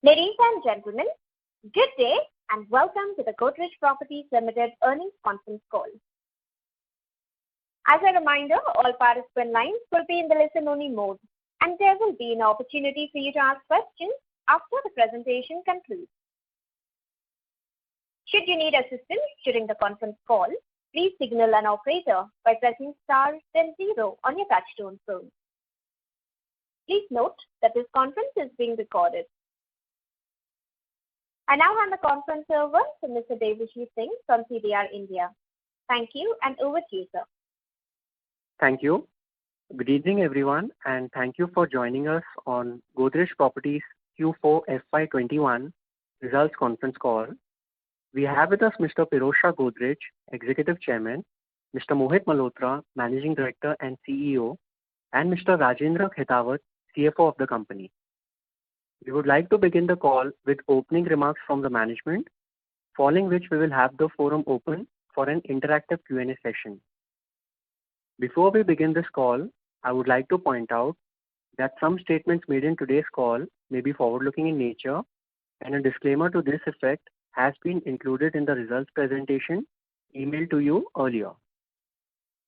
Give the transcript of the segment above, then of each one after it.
Ladies and gentlemen, good day and welcome to the Godrej Properties Limited earnings conference call. As a reminder, all participant lines will be in the listen-only mode, and there will be an opportunity for you to ask questions after the presentation concludes. Should you need assistance during the conference call, please signal an operator by pressing star then 0 on your touchtone phone. Please note that this conference is being recorded. I now hand the conference over to Mr. Devrishi Singh from CDR India. Thank you, and over to you, sir. Thank you. Good evening, everyone, and thank you for joining us on Godrej Properties Q4 FY21 results conference call. We have with us Mr. Pirojsha Godrej, Executive Chairman, Mr. Mohit Malhotra, Managing Director and CEO, and Mr. Rajendra Khetawat, CFO of the company. We would like to begin the call with opening remarks from the management, following which we will have the forum open for an interactive Q&A session. Before we begin this call, I would like to point out that some statements made in today's call may be forward-looking in nature, and a disclaimer to this effect has been included in the results presentation emailed to you earlier.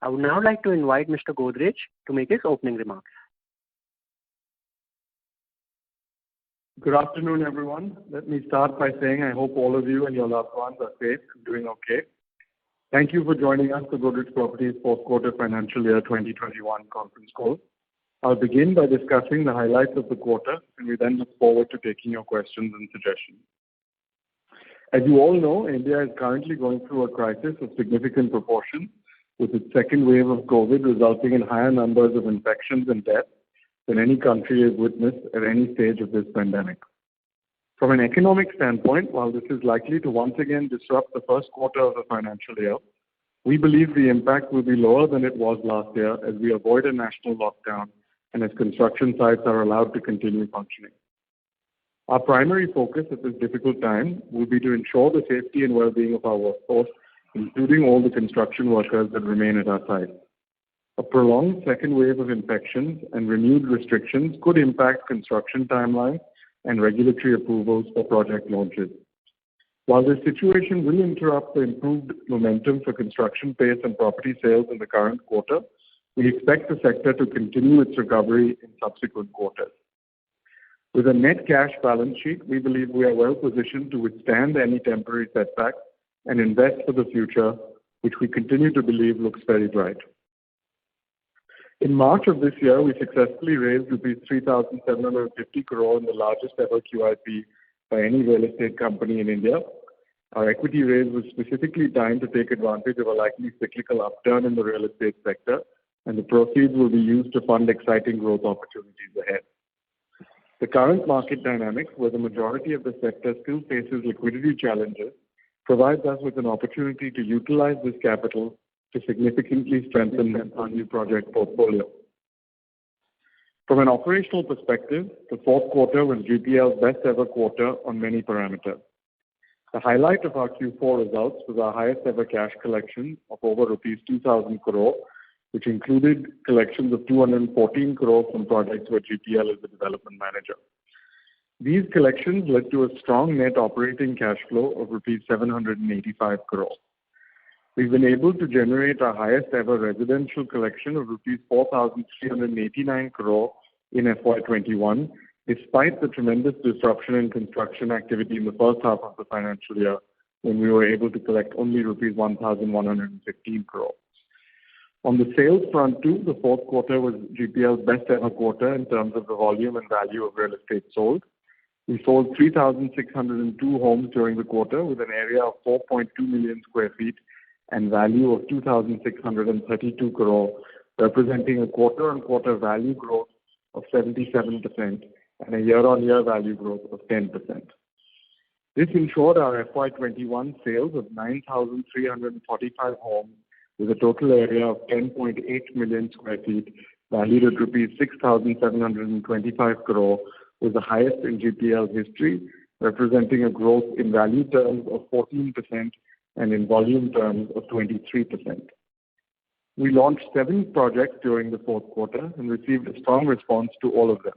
I would now like to invite Mr. Godrej to make his opening remarks. Good afternoon, everyone. Let me start by saying I hope all of you and your loved ones are safe and doing okay. Thank you for joining us for Godrej Properties fourth quarter financial year 2021 conference call. I'll begin by discussing the highlights of the quarter, and we then look forward to taking your questions and suggestions. As you all know, India is currently going through a crisis of significant proportion, with its second wave of COVID resulting in higher numbers of infections and deaths than any country has witnessed at any stage of this pandemic. From an economic standpoint, while this is likely to once again disrupt the first quarter of the financial year, we believe the impact will be lower than it was last year as we avoid a national lockdown and as construction sites are allowed to continue functioning. Our primary focus at this difficult time will be to ensure the safety and well-being of our workforce, including all the construction workers that remain at our sites. A prolonged second wave of infections and renewed restrictions could impact construction timelines and regulatory approvals for project launches. While this situation will interrupt the improved momentum for construction pace and property sales in the current quarter, we expect the sector to continue its recovery in subsequent quarters. With a net cash balance sheet, we believe we are well positioned to withstand any temporary setbacks and invest for the future, which we continue to believe looks very bright. In March of this year, we successfully raised rupees 3,750 crore in the largest ever QIP by any real estate company in India. Our equity raise was specifically timed to take advantage of a likely cyclical upturn in the real estate sector, and the proceeds will be used to fund exciting growth opportunities ahead. The current market dynamics, where the majority of the sector still faces liquidity challenges, provides us with an opportunity to utilize this capital to significantly strengthen our new project portfolio. From an operational perspective, the fourth quarter was GPL's best ever quarter on many parameters. The highlight of our Q4 results was our highest ever cash collection of over rupees 2,000 crore, which included collections of 214 crore from projects where GPL is the development manager. These collections led to a strong net operating cash flow of rupees 785 crore. We've been able to generate our highest ever residential collection of rupees 4,389 crore in FY21, despite the tremendous disruption in construction activity in the first half of the financial year, when we were able to collect only rupees 1,115 crore. On the sales front too, the fourth quarter was GPL's best ever quarter in terms of the volume and value of real estate sold. We sold 3,602 homes during the quarter with an area of 4.2 million square feet and value of 2,632 crore, representing a quarter-on-quarter value growth of 77% and a year-on-year value growth of 10%. This ensured our FY21 sales of 9,345 homes with a total area of 10.8 million square feet, valued at rupees 6,725 crore, was the highest in GPL's history, representing a growth in value terms of 14% and in volume terms of 23%. We launched 7 projects during the fourth quarter and received a strong response to all of them.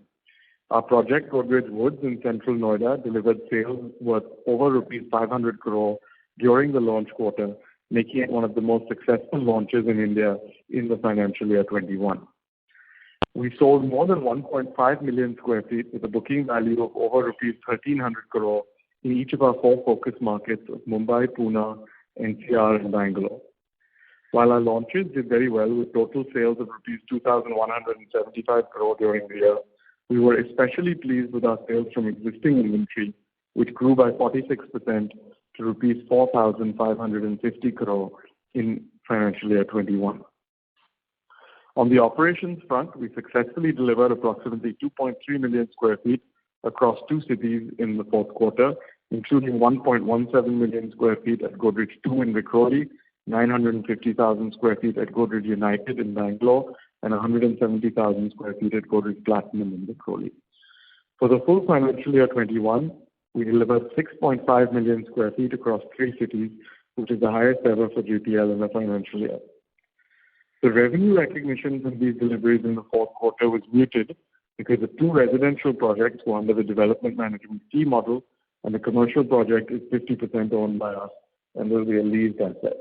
Our project, Godrej Woods in central Noida, delivered sales worth over rupees 500 crore during the launch quarter, making it one of the most successful launches in India in the financial year 21. We sold more than 1.5 million square feet with a booking value of over rupees 1,300 crore in each of our 4 focus markets of Mumbai, Pune, NCR, and Bangalore. While our launches did very well with total sales of rupees 2,175 crore during the year, we were especially pleased with our sales from existing inventory, which grew by 46% to rupees 4,550 crore in financial year 21. On the operations front, we successfully delivered approximately 2.3 million square feet across 2 cities in the fourth quarter, including 1.17 million square feet at Godrej 2 in Vikhroli, 950,000 square feet at Godrej United in Bangalore, and 170,000 square feet at Godrej Platinum in Vikhroli. For the full financial year 21, we delivered 6.5 million square feet across 3 cities, which is the highest ever for GPL in a financial year. The revenue recognition from these deliveries in the fourth quarter was muted because the 2 residential projects were under the development management fee model, and the commercial project is 50% owned by us and will be a leased asset.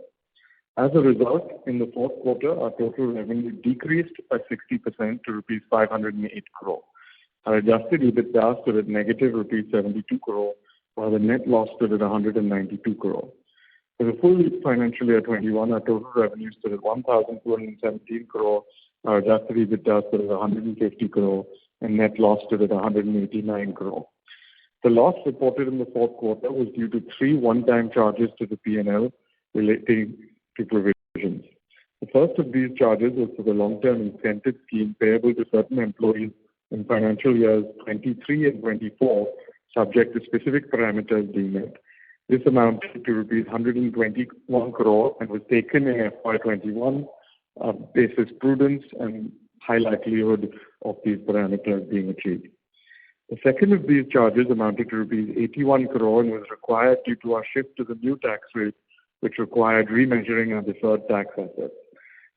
As a result, in the fourth quarter, our total revenue decreased by 60% to rupees 508 crore. Our adjusted EBITDA stood at negative rupees 72 crore, while the net loss stood at 192 crore. For the full financial year 21, our total revenue stood at 1,217 crore, our adjusted EBITDA stood at 150 crore, and net loss stood at 189 crore. The loss reported in the fourth quarter was due to 3 one-time charges to the P&L relating to provisions. The first of these charges was for the long-term incentive scheme payable to certain employees in financial years 23 and 24, subject to specific parameters being met. This amounted to rupees 121 crore and was taken in FY21 basis prudence and high likelihood of these parameters being achieved. The second of these charges amounted to rupees 81 crore and was required due to our shift to the new tax rate, which required remeasuring our deferred tax assets.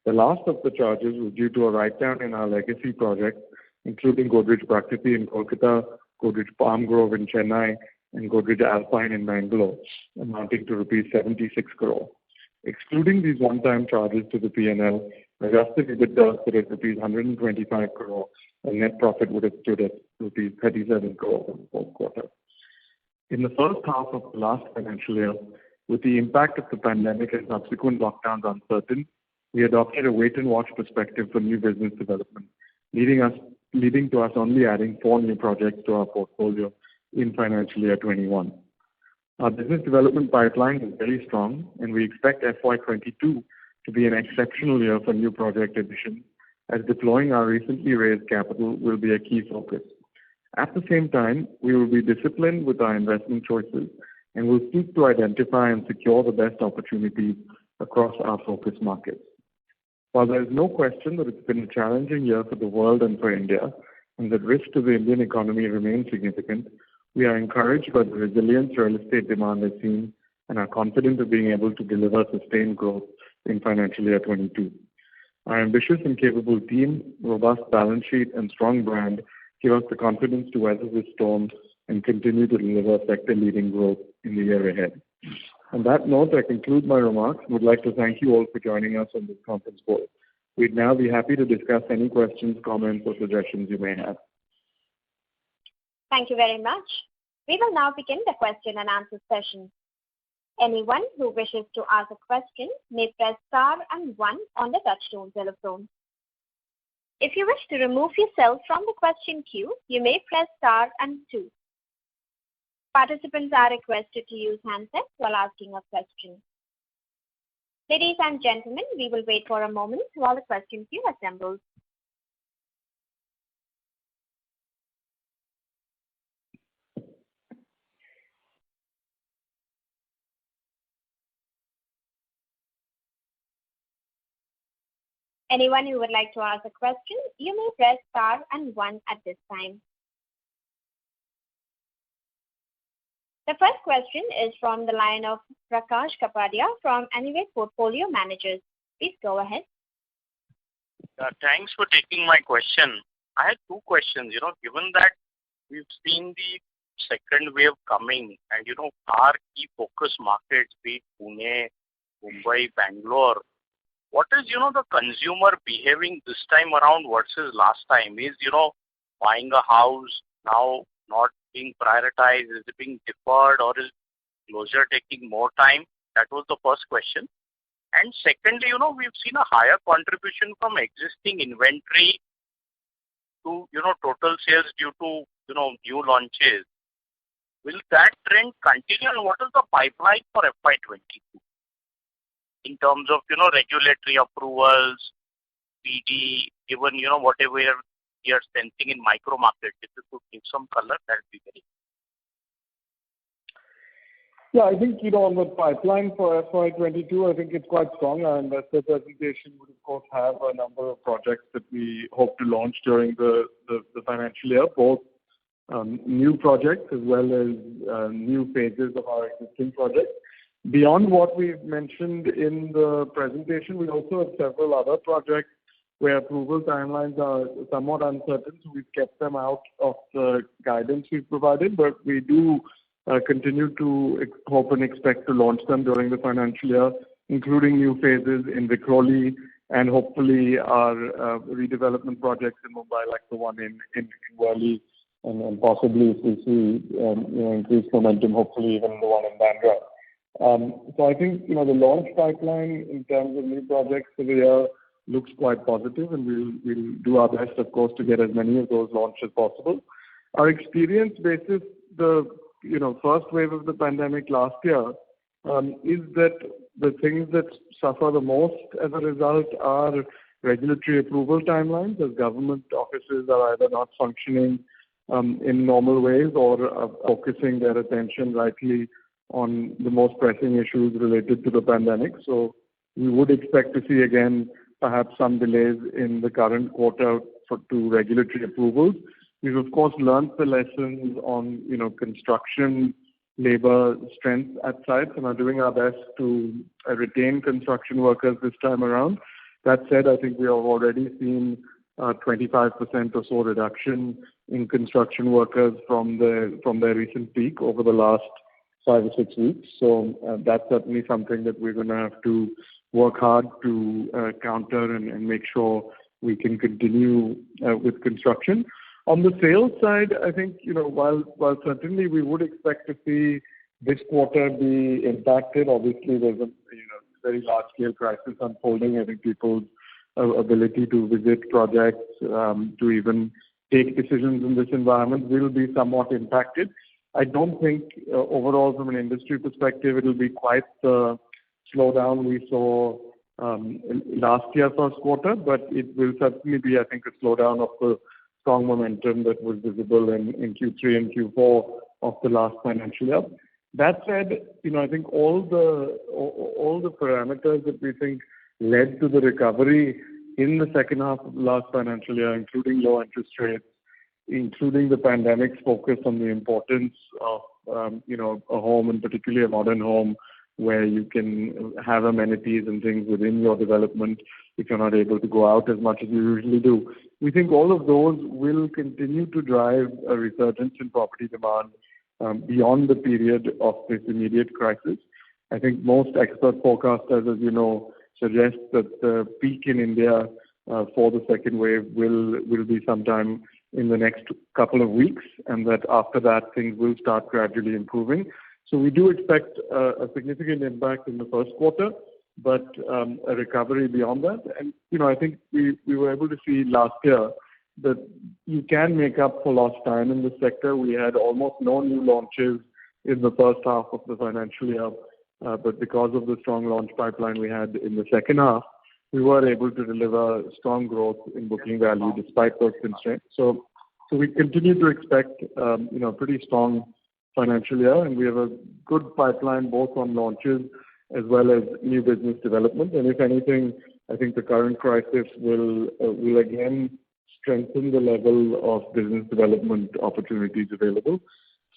The last of the charges was due to a write-down in our legacy projects, including Godrej Prakriti in Kolkata, Godrej Palm Grove in Chennai, and Godrej Alpine in Bangalore, amounting to rupees 76 crore. Excluding these one-time charges to the P&L, adjusted EBITDA stood at rupees 125 crore, and net profit would have stood at rupees 37 crore for the fourth quarter. In the first half of the last financial year, with the impact of the pandemic and subsequent lockdowns uncertain, we adopted a wait-and-watch perspective for new business development, leading to us only adding 4 new projects to our portfolio in financial year 21. Our business development pipeline is very strong, and we expect FY22 to be an exceptional year for new project additions, as deploying our recently raised capital will be a key focus. At the same time, we will be disciplined with our investment choices and will seek to identify and secure the best opportunities across our focus markets. While there is no question that it's been a challenging year for the world and for India, and that risk to the Indian economy remains significant, we are encouraged by the resilience real estate demand has seen and are confident of being able to deliver sustained growth in financial year 22. Our ambitious and capable team, robust balance sheet, and strong brand give us the confidence to weather this storm and continue to deliver sector-leading growth in the year ahead. On that note, I conclude my remarks and would like to thank you all for joining us on this conference call. We'd now be happy to discuss any questions, comments, or suggestions you may have. Thank you very much. We will now begin the question and answer session. Anyone who wishes to ask a question may press star and 1 on the touchtone telephone. If you wish to remove yourself from the question queue, you may press star and 2. Participants are requested to use handsets while asking a question. Ladies and gentlemen, we will wait for a moment while the question queue assembles. Anyone who would like to ask a question, you may press star and 1 at this time. The first question is from the line of Prakash Kapadia from Anyway Portfolio Managers. Please go ahead. Thanks for taking my question. I had 2 questions. Given that we've seen the second wave coming, and our key focus markets, be it Pune, Mumbai, Bangalore. What is the consumer behaving this time around versus last time? Is buying a house now not being prioritized? Is it being deferred, or is closure taking more time? That was the first question. And secondly, we've seen a higher contribution from existing inventory to total sales due to new launches. Will that trend continue, and what is the pipeline for FY22 in terms of regulatory approvals, PD, given whatever we are sensing in micro markets? If you could give some color, that would be very. Yeah, I think on the pipeline for FY22, I think it's quite strong. Our investor presentation would of course have a number of projects that we hope to launch during the financial year, both new projects as well as new phases of our existing projects. Beyond what we've mentioned in the presentation, we also have several other projects where approval timelines are somewhat uncertain, so we've kept them out of the guidance we've provided, but we do continue to hope and expect to launch them during the financial year, including new phases in Vikhroli and hopefully our redevelopment projects in Mumbai, like the one in Worli, and possibly if we see increased momentum, hopefully even the one in Bandra. So I think the launch pipeline in terms of new projects for the year looks quite positive, and we'll do our best, of course, to get as many of those launched as possible. Our experience basis the first wave of the pandemic last year is that the things that suffer the most as a result are regulatory approval timelines, as government offices are either not functioning in normal ways or are focusing their attention rightly on the most pressing issues related to the pandemic. So we would expect to see again perhaps some delays in the current quarter to regulatory approvals. We've of course learned the lessons on construction labor strength at sites and are doing our best to retain construction workers this time around. That said, I think we have already seen 25% or so reduction in construction workers from their recent peak over the last 5 or 6 weeks. So that's certainly something that we're going to have to work hard to counter and make sure we can continue with construction. On the sales side, I think, while certainly we would expect to see this quarter be impacted, obviously there's a very large-scale crisis unfolding. I think people's ability to visit projects, to even take decisions in this environment will be somewhat impacted. I don't think overall from an industry perspective it will be quite the slowdown we saw last year first quarter, but it will certainly be, I think, a slowdown of the strong momentum that was visible in Q3 and Q4 of the last financial year. That said, I think all the parameters that we think led to the recovery in the second half of the last financial year, including low interest rates, including the pandemic's focus on the importance of a home, and particularly a modern home, where you can have amenities and things within your development if you're not able to go out as much as you usually do. We think all of those will continue to drive a resurgence in property demand beyond the period of this immediate crisis. I think most expert forecasters, as you know, suggest that the peak in India for the second wave will be sometime in the next couple of weeks, and that after that things will start gradually improving. So we do expect a significant impact in the first quarter, but a recovery beyond that. And I think we were able to see last year that you can make up for lost time in this sector. We had almost no new launches in the first half of the financial year, but because of the strong launch pipeline we had in the second half, we were able to deliver strong growth in booking value despite those constraints. So we continue to expect pretty strong financial year, and we have a good pipeline both on launches as well as new business development. And if anything, I think the current crisis will again strengthen the level of business development opportunities available.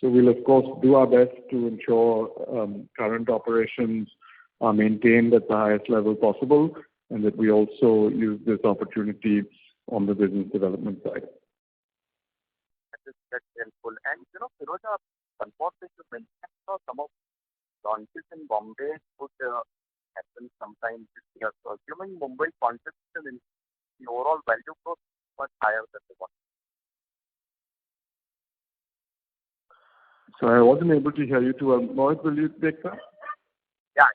So we'll of course do our best to ensure current operations are maintained at the highest level possible, and that we also use this opportunity on the business development side. That's helpful. And, Firoza, unfortunately, you mentioned some of launches in Bombay would happen sometime this year. So assuming Mumbai contribution in the overall value growth is much higher than the one. So I wasn't able to hear you too well. Mohit, will you take that? Yeah.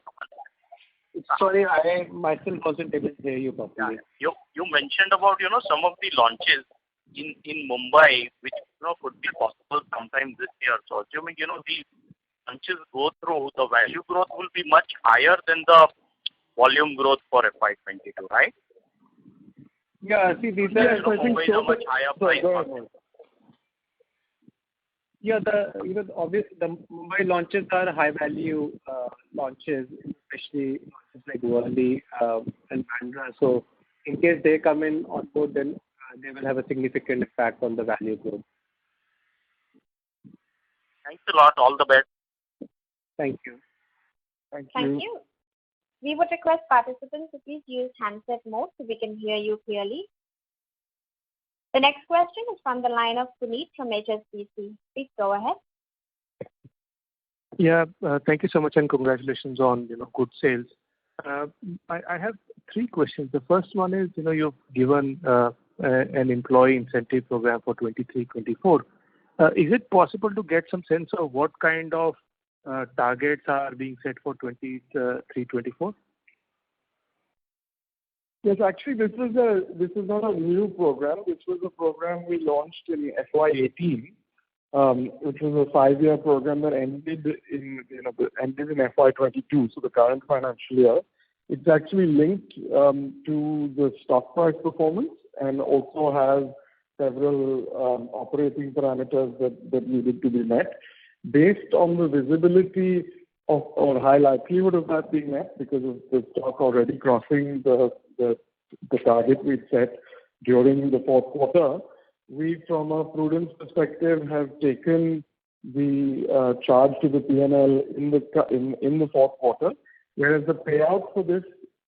Sorry, I myself wasn't able to hear you properly. Yeah. You mentioned about, some of the launches in Mumbai, which, could be possible sometime this year. So assuming, the launches go through, the value growth will be much higher than the volume growth for FY22, right? Yeah, see, these Yes, are I think Mumbai is so. a much higher price market. Yeah, obviously the Mumbai launches are high value launches, especially launches like Worli and Bandra. So in case they come in on board, then they will have a significant impact on the value growth. Thanks a lot. All the best. Thank you. Thank Thank you. We would request participants to please use handset mode so we can hear you clearly. The next question is from the line of Puneet from HSBC. Please go ahead. Yeah, thank you so much and congratulations on good sales. I have three questions. The first one is you've given an employee incentive program for 23-24. Is it possible to get some sense of what kind of targets are being set for 23-24? Yes, actually, this is not a new program. This was a program we launched in FY18, which was a 5-year program that ended in FY22, so the current financial year. It's actually linked to the stock price performance and also has several operating parameters that needed to be met. Based on the visibility of or high likelihood of that being met because of the stock already crossing the target we set during the fourth quarter, we, from a prudence perspective, have taken the charge to the P&L in the fourth quarter, whereas the payout for this,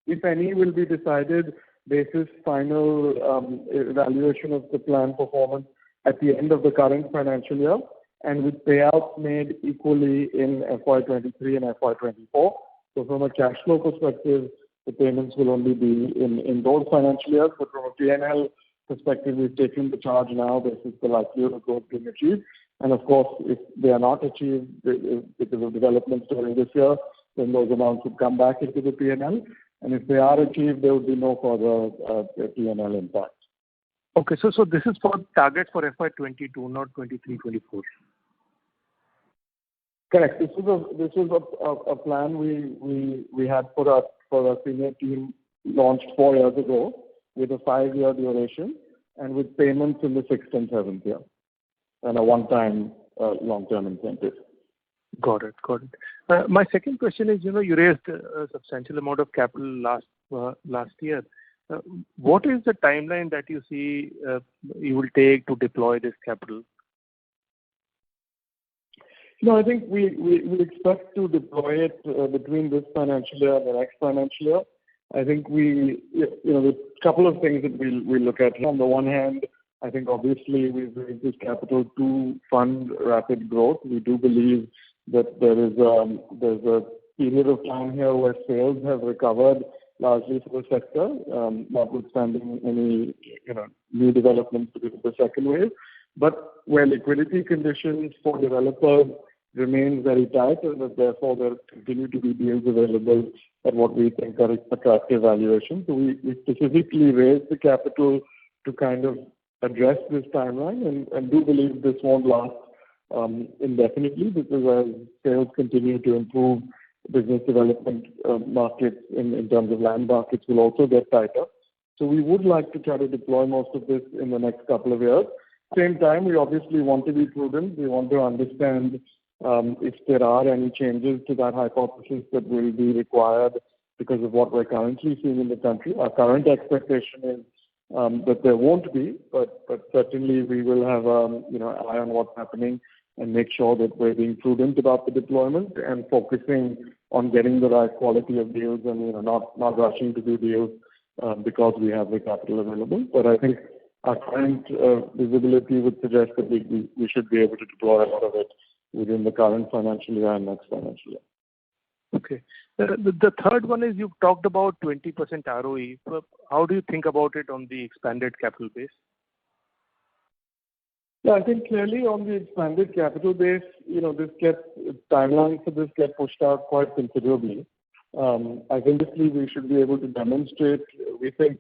if any, will be decided basis final evaluation of the plan performance at the end of the current financial year, and with payouts made equally in FY23 and FY24. So from a cash flow perspective, the payments will only be in those financial years, but from a P&L perspective, we've taken the charge now basis the likelihood of growth being achieved. And of course, if they are not achieved because of developments during this year, then those amounts would come back into the P&L. And if they are achieved, there will be no further P&L impact. Okay, so this is for target for FY22, not 23-24. Correct. This was a plan we had for our senior team launched 4 years ago with a 5-year duration and with payments in the 6th and 7th year and a one-time long-term incentive. Got it. My second question is, you raised a substantial amount of capital last year. What is the timeline that you see you will take to deploy this capital? I think we expect to deploy it between this financial year and the next financial year. I think there's a couple of things that we look at. On the one hand, I think obviously we've raised this capital to fund rapid growth. We do believe that there's a period of time here where sales have recovered largely for the sector, notwithstanding any new developments because of the second wave, but where liquidity conditions for developers remain very tight, and that therefore there continue to be deals available at what we think are attractive valuations. So we specifically raised the capital to kind of address this timeline, and do believe this won't last indefinitely, because as sales continue to improve, business development markets in terms of land markets will also get tighter. So we would like to try to deploy most of this in the next couple of years. At the same time, we obviously want to be prudent. We want to understand if there are any changes to that hypothesis that will be required because of what we're currently seeing in the country. Our current expectation is that there won't be, but certainly we will have an eye on what's happening and make sure that we're being prudent about the deployment and focusing on getting the right quality of deals and not rushing to do deals because we have the capital available. But I think our current visibility would suggest that we should be able to deploy a lot of it within the current financial year and next financial year. Okay. The third one is you've talked about 20% ROE. How do you think about it on the expanded capital base? Yeah, I think clearly on the expanded capital base, timelines for this get pushed out quite considerably. I think we should be able to demonstrate. We think,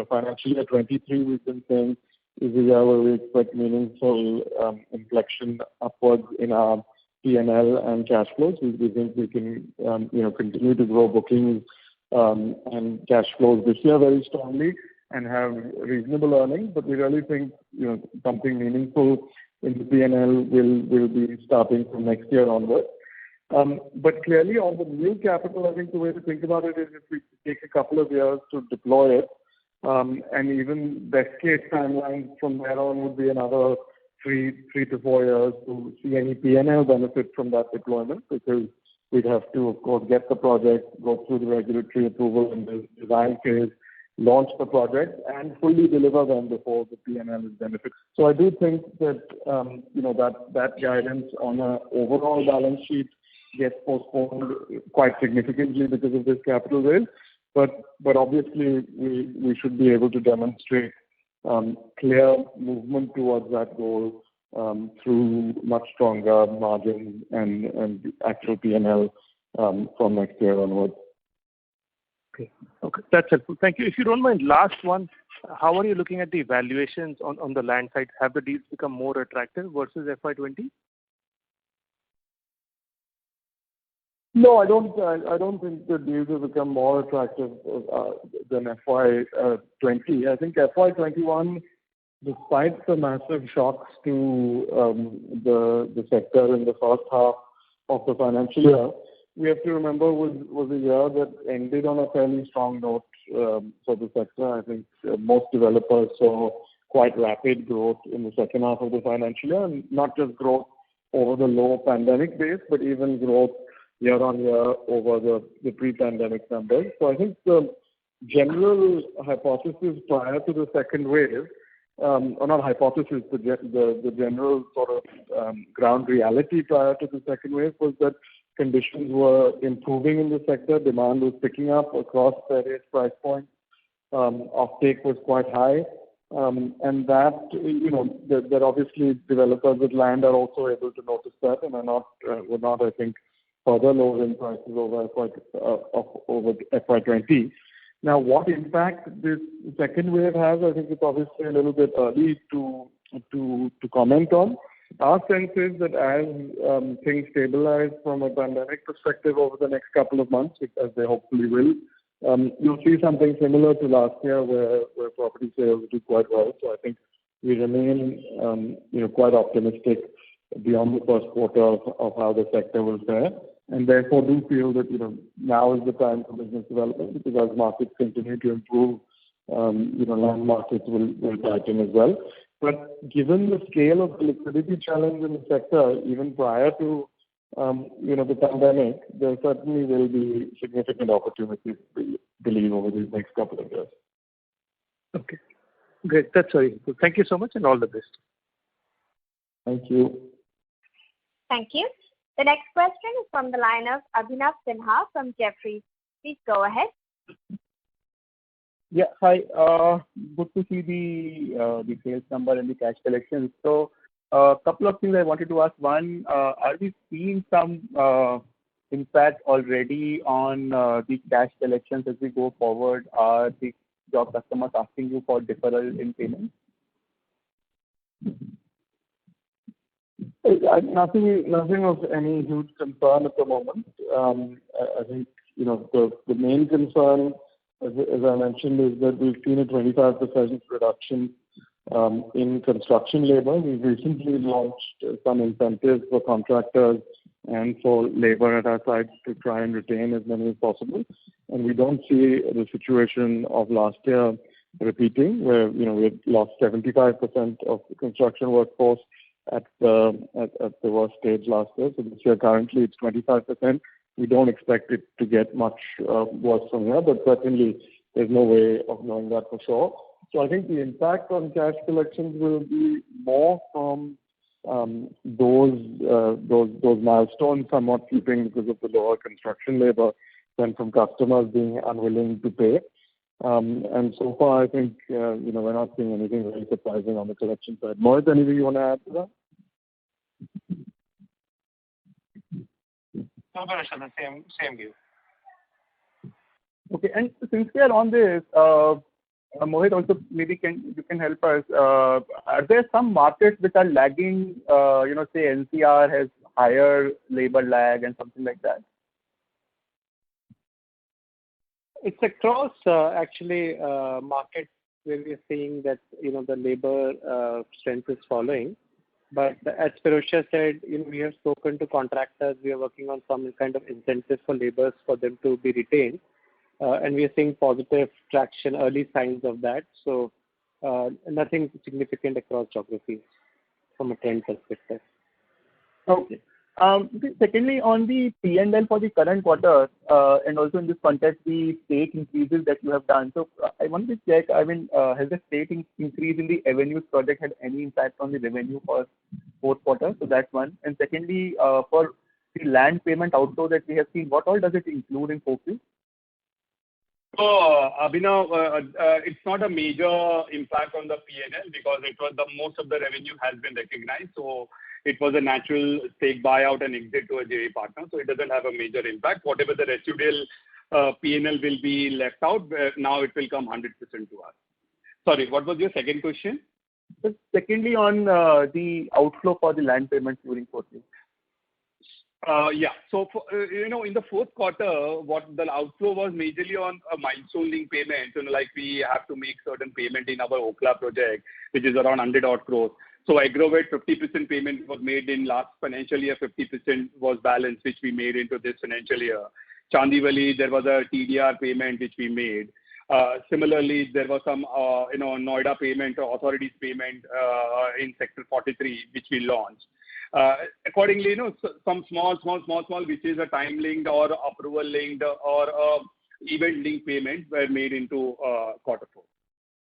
financial year 23, we've been saying, is a year where we expect meaningful inflection upwards in our P&L and cash flows. We think we can, continue to grow bookings and cash flows this year very strongly and have reasonable earnings. But we really think, something meaningful in the P&L will be starting from next year onwards. But clearly on the new capital, I think the way to think about it is if we take a couple of years to deploy it, and even best case timeline from there on would be another 3 to 4 years to see any P&L benefit from that deployment, because we'd have to, of course, get the project, go through the regulatory approval and the design phase, launch the project, and fully deliver them before the P&L is benefit. So I do think that, that guidance on an overall balance sheet gets postponed quite significantly because of this capital raise. But obviously we should be able to demonstrate clear movement towards that goal through much stronger margins and actual P&L from next year onwards. Okay, that's helpful. Thank you. If you don't mind, last one, how are you looking at the valuations on the land side? Have the deals become more attractive versus FY20? No, I don't think the deals have become more attractive than FY20. I think FY21, despite the massive shocks to the sector in the first half of the financial year, we have to remember was a year that ended on a fairly strong note for the sector. I think most developers saw quite rapid growth in the second half of the financial year, and not just growth over the low pandemic base, but even growth year on year over the pre-pandemic numbers. So I think the general hypothesis prior to the second wave, or not hypothesis, the general sort of ground reality prior to the second wave was that conditions were improving in the sector, demand was picking up across various price points, offtake was quite high, and that, that obviously developers with land are also able to notice that and were not, I think, further lowering prices over FY20. Now, what impact this second wave has, I think it's obviously a little bit early to comment on. Our sense is that as things stabilize from a pandemic perspective over the next couple of months, as they hopefully will, you'll see something similar to last year where property sales do quite well. So I think we remain, quite optimistic beyond the first quarter of how the sector will fare, and therefore do feel that now is the time for business development, because as markets continue to improve, land markets will tighten as well. But given the scale of the liquidity challenge in the sector, even prior to the pandemic, there certainly will be significant opportunities, we believe, over these next couple of years. Okay, great. That's very good. Thank you so much, and all the best. Thank you. Thank you. The next question is from the line of Abhinav Sinha from Jefferies. Please go ahead. Yeah, hi. Good to see the sales number and the cash collections. So, a couple of things I wanted to ask. One, are we seeing some impact already on the cash collections as we go forward? Are the job customers asking you for deferral in payments? Nothing of any huge concern at the moment. I think the main concern, as I mentioned, is that we've seen a 25% reduction in construction labor. We've recently launched some incentives for contractors and for labor at our sites to try and retain as many as possible. And we don't see the situation of last year repeating, where we had lost 75% of the construction workforce at the worst stage last year. So this year currently it's 25%. We don't expect it to get much worse from here, but certainly there's no way of knowing that for sure. So I think the impact on cash collections will be more from those milestones somewhat keeping because of the lower construction labor than from customers being unwilling to pay. And so far, I think we're not seeing anything very surprising on the collection side. Mohit, anything you want to add to that? No, Parashar, the same view. Okay, and since we are on this, Mohit, also maybe you can help us. Are there some markets which are lagging? Say NCR has higher labor lag and something like that. It's across actually markets where we're seeing that the labor strength is following. But as Pirosha said, we have spoken to contractors. We are working on some kind of incentives for laborers for them to be retained. And we are seeing positive traction, early signs of that. So nothing significant across geographies from a trend perspective. Okay. Secondly, on the P&L for the current quarter, and also in this context, the stake increases that you have done. So I wanted to check, has the stake increase in the Avenues project had any impact on the revenue for fourth quarter? So that's one. And secondly, for the land payment outflow that we have seen, what all does it include in focus? So, Abhinav, it's not a major impact on the P&L because most of the revenue has been recognized. So it was a natural stake buyout and exit to a JV partner. So it doesn't have a major impact. Whatever the residual P&L will be left out, now it will come 100% to us. Sorry, what was your second question? So secondly, on the outflow for the land payments during fourth quarter. Yeah. So, in the fourth quarter, what the outflow was majorly on a milestone link payment. Like we have to make certain payment in our Okla project, which is around 100 odd crores. So Agrovet 50% payment was made in last financial year, 50% was balanced, which we made into this financial year. Chandivali, there was a TDR payment which we made. Similarly, there was some, Noida payment or authorities payment in Sector 43, which we launched. Accordingly, some small, which is a time linked or approval linked or event linked payment were made into quarter four.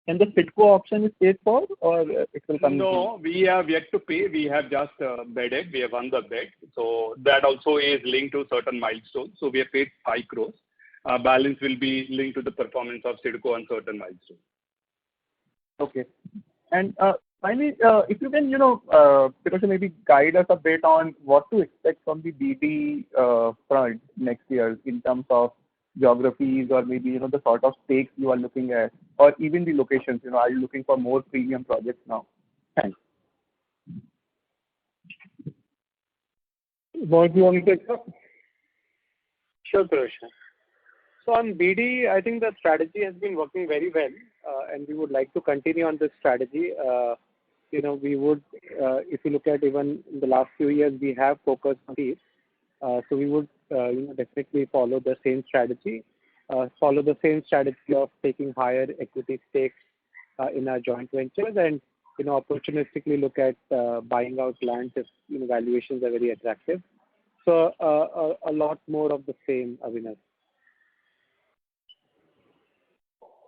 And the FITCO option is paid for, or it will come? No, we have yet to pay. We have just bedded. We have won the bed. So that also is linked to certain milestones. So we have paid 5 crores. Balance will be linked to the performance of FITCO on certain milestones. Okay. And finally, if you can, because maybe guide us a bit on what to expect from the BD front next year in terms of geographies or maybe, the sort of stakes you are looking at or even the locations, are you looking for more premium projects now? Thanks. Mohit, do you want to take that? Sure, Pirosha. So on BD, I think the strategy has been working very well, and we would like to continue on this strategy. We would, if you look at even in the last few years, we have focused on these. So we would, definitely follow the same strategy, of taking higher equity stakes in our joint ventures and, opportunistically look at buying out lands if, valuations are very attractive. So a lot more of the same, Abhinav.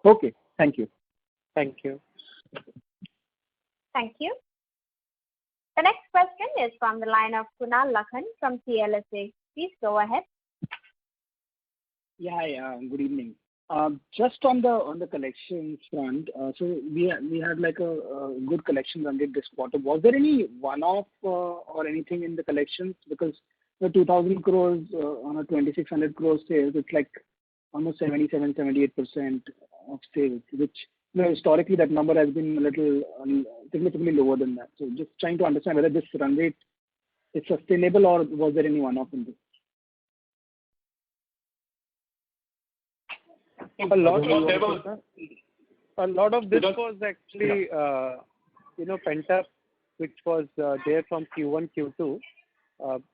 Okay. Thank you. Thank you. Thank you. The next question is from the line of Kunal Lakhan from CLSA. Please go ahead. Yeah, good evening. Just on the collections front, so we had like a good collection run rate this quarter. Was there any one-off or anything in the collections? Because the 2,000 crores on a 2,600 crores sales, it's like almost 77-78% of sales, which historically that number has been a little significantly lower than that. So just trying to understand whether this run rate is sustainable or was there any one-off in this? A lot of this was actually, pent up, which was there from Q1, Q2.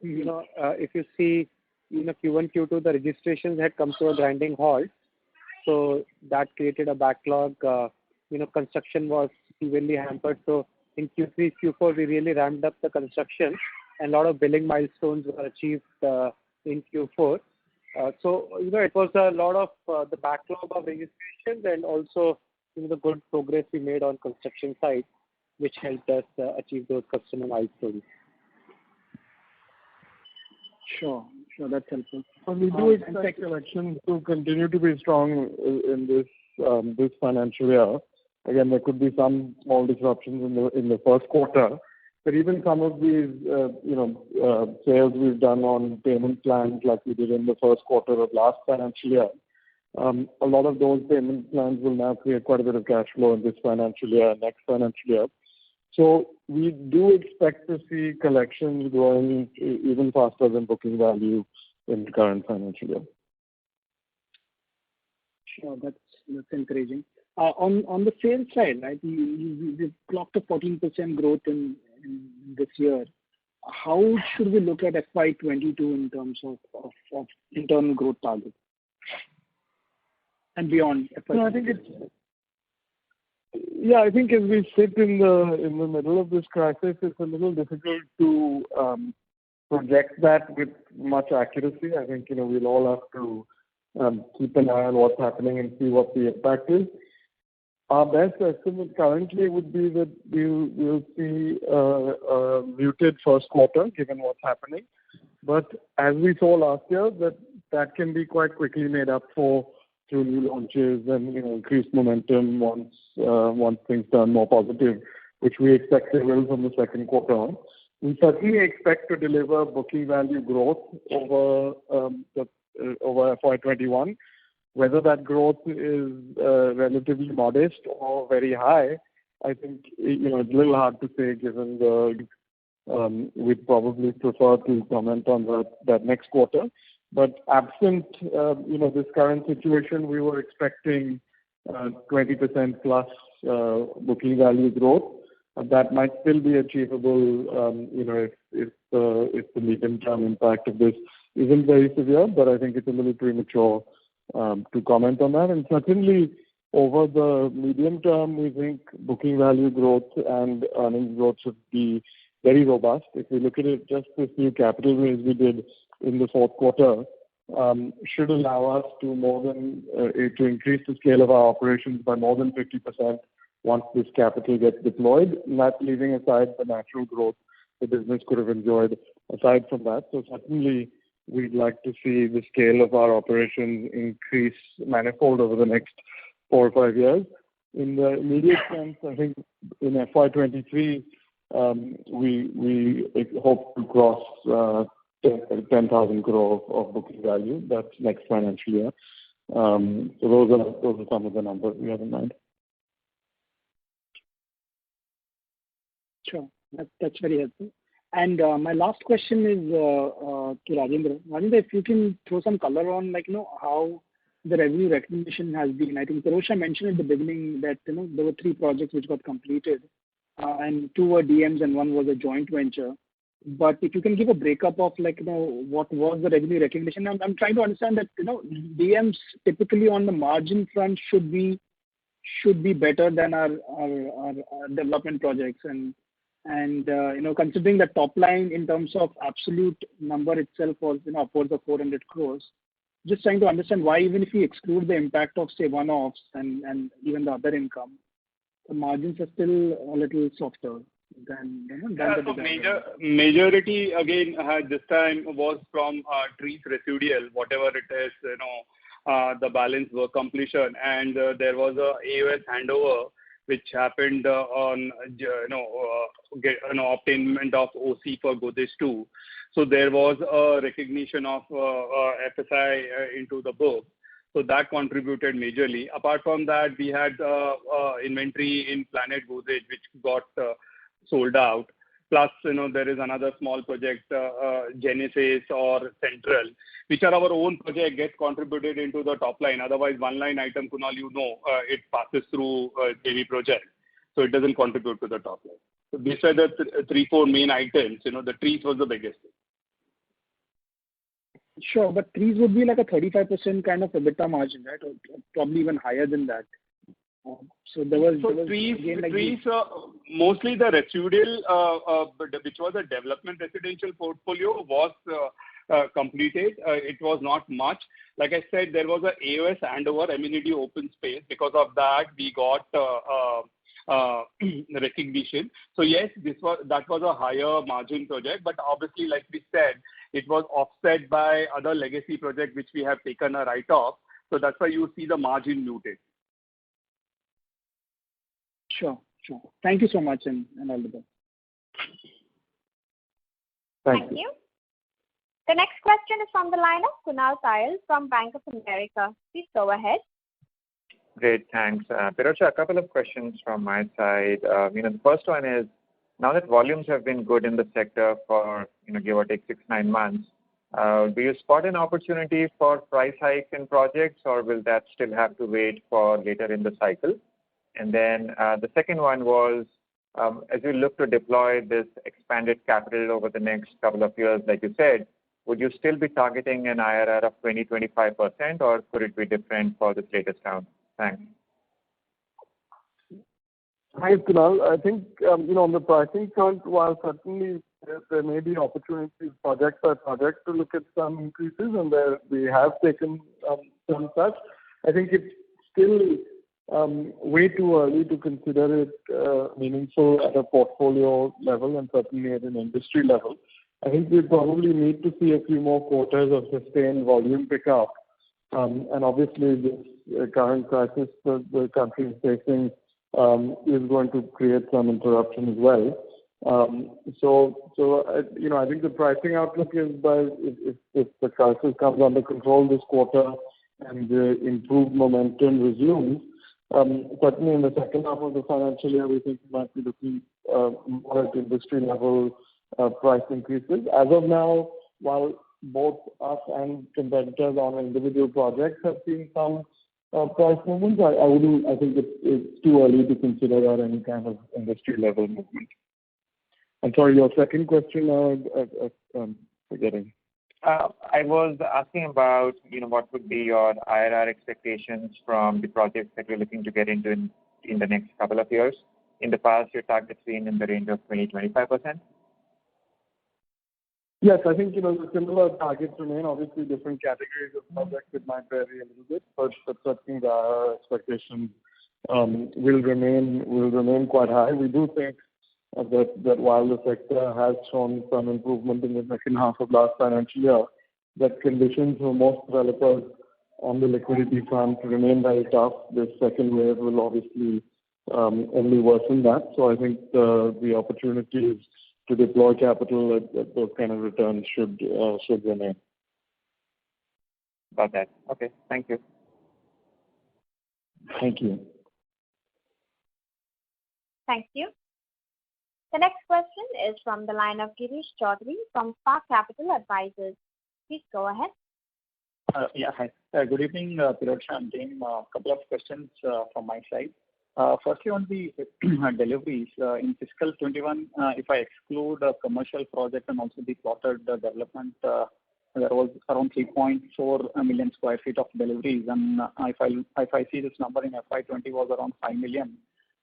If you see, Q1, Q2, the registrations had come to a grinding halt. So that created a backlog. Construction was severely hampered. So in Q3, Q4, we really ramped up the construction and a lot of billing milestones were achieved in Q4. So, it was a lot of the backlog of registrations and also, the good progress we made on construction side, which helped us achieve those customer milestones. Sure, that's helpful. So we do expect collections to continue to be strong in this financial year. Again, there could be some small disruptions in the first quarter, but even some of these sales we've done on payment plans like we did in the first quarter of last financial year, a lot of those payment plans will now create quite a bit of cash flow in this financial year and next financial year. So we do expect to see collections growing even faster than booking value in the current financial year. Sure, that's encouraging. On the sales side, right, you've clocked a 14% growth in this year. How should we look at FY22 in terms of internal growth targets and beyond FY22? No, I think as we sit in the middle of this crisis, it's a little difficult to project that with much accuracy. I think we'll all have to keep an eye on what's happening and see what the impact is. Our best estimate currently would be that we'll see a muted first quarter given what's happening. But as we saw last year, that can be quite quickly made up for through new launches and increased momentum once things turn more positive, which we expect they will from the second quarter on. We certainly expect to deliver booking value growth over FY21. Whether that growth is relatively modest or very high, I think it's a little hard to say given we'd probably prefer to comment on that next quarter. But absent this current situation, we were expecting 20% plus booking value growth. That might still be achievable if the medium-term impact of this isn't very severe, but I think it's a little premature to comment on that. And certainly over the medium term, we think booking value growth and earnings growth should be very robust. If we look at it, just this new capital raise we did in the fourth quarter should allow us to increase the scale of our operations by more than 50% once this capital gets deployed, not leaving aside the natural growth the business could have enjoyed aside from that. So certainly we'd like to see the scale of our operations increase manifold over the next 4 or 5 years. In the immediate sense, I think in FY23, we hope to cross 10,000 crore of booking value. That's next financial year. So those are some of the numbers we have in mind. Sure, that's very helpful. And my last question is to Rajendra. Rajendra, if you can throw some color on how the revenue recognition has been. I think Pirojsha mentioned at the beginning that there were 3 projects which got completed, and 2 were DMs and 1 was a joint venture. But if you can give a breakup of what was the revenue recognition. I'm trying to understand that DMs typically on the margin front should be better than our development projects, and considering the top line in terms of absolute number itself was upwards of 400 crores. Just trying to understand why, even if we exclude the impact of say one-offs and even the other income, the margins are still a little softer than the majority again this time was from trees residual, whatever it is, the balance work completion, and there was a AOS handover which happened on obtainment of OC for Godrej 2. So there was a recognition of FSI into the book. So that contributed majorly. Apart from that, we had inventory in Planet Godrej which got sold out. Plus, there is another small project, Genesis or Central, which are our own project, gets contributed into the top line. Otherwise, one line item, Kunal, it passes through JV project. So it doesn't contribute to the top line. So these are the 3-4 main items. The trees was the biggest thing. Sure, but trees would be like a 35% kind of EBITDA margin, right? Or probably even higher than that. So trees, mostly the residual, which was a development residential portfolio, was completed. It was not much. Like I said, there was a AOS handover, amenity open space. Because of that, we got recognition. So yes, that was a higher margin project, but obviously, like we said, it was offset by other legacy projects which we have taken a write-off. So that's why you see the margin muted. Sure. Thank you so much, and all the best. Thank you. The next question is from the line of Kunal Sayal from Bank of America. Please go ahead. Great, thanks. Pirojsha, a couple of questions from my side. The first one is, now that volumes have been good in the sector for, give or take 6-9 months, do you spot an opportunity for price hikes in projects, or will that still have to wait for later in the cycle? And then the second one was, as you look to deploy this expanded capital over the next couple of years, like you said, would you still be targeting an IRR of 20-25%, or could it be different for this latest round? Thanks. Hi, Kunal. I think, on the pricing front, while certainly there may be opportunities project by project to look at some increases, and there we have taken some such, I think it's still way too early to consider it meaningful at a portfolio level and certainly at an industry level. I think we probably need to see a few more quarters of sustained volume pickup. And obviously, this current crisis that the country is facing is going to create some interruption as well. I think the pricing outlook is if the crisis comes under control this quarter and the improved momentum resumes, certainly in the second half of the financial year, we think we might be looking more at industry level price increases. As of now, while both us and competitors on individual projects have seen some price movements, I think it's too early to consider any kind of industry level movement. I'm sorry, your second question, I'm forgetting. I was asking about, what would be your IRR expectations from the projects that you're looking to get into in the next couple of years. In the past, your target's been in the range of 20-25%. Yes, I think, the similar targets remain. Obviously, different categories of projects, it might vary a little bit, but certainly the expectations will remain quite high. We do think that while the sector has shown some improvement in the second half of last financial year, that conditions for most developers on the liquidity front remain very tough. This second wave will obviously only worsen that. So I think the opportunities to deploy capital at those kind of returns should remain. Got that. Okay, thank you. Thank you. Thank you. The next question is from the line of Girish Chaudhary from Spark Capital Advisors. Please go ahead. Yeah, hi. Good evening, Pirojsha and team. A couple of questions from my side. Firstly, on the deliveries in fiscal 21, if I exclude commercial project and also the plotted development, there was around 3.4 million square feet of deliveries, and if I see this number in FY20 was around 5 million.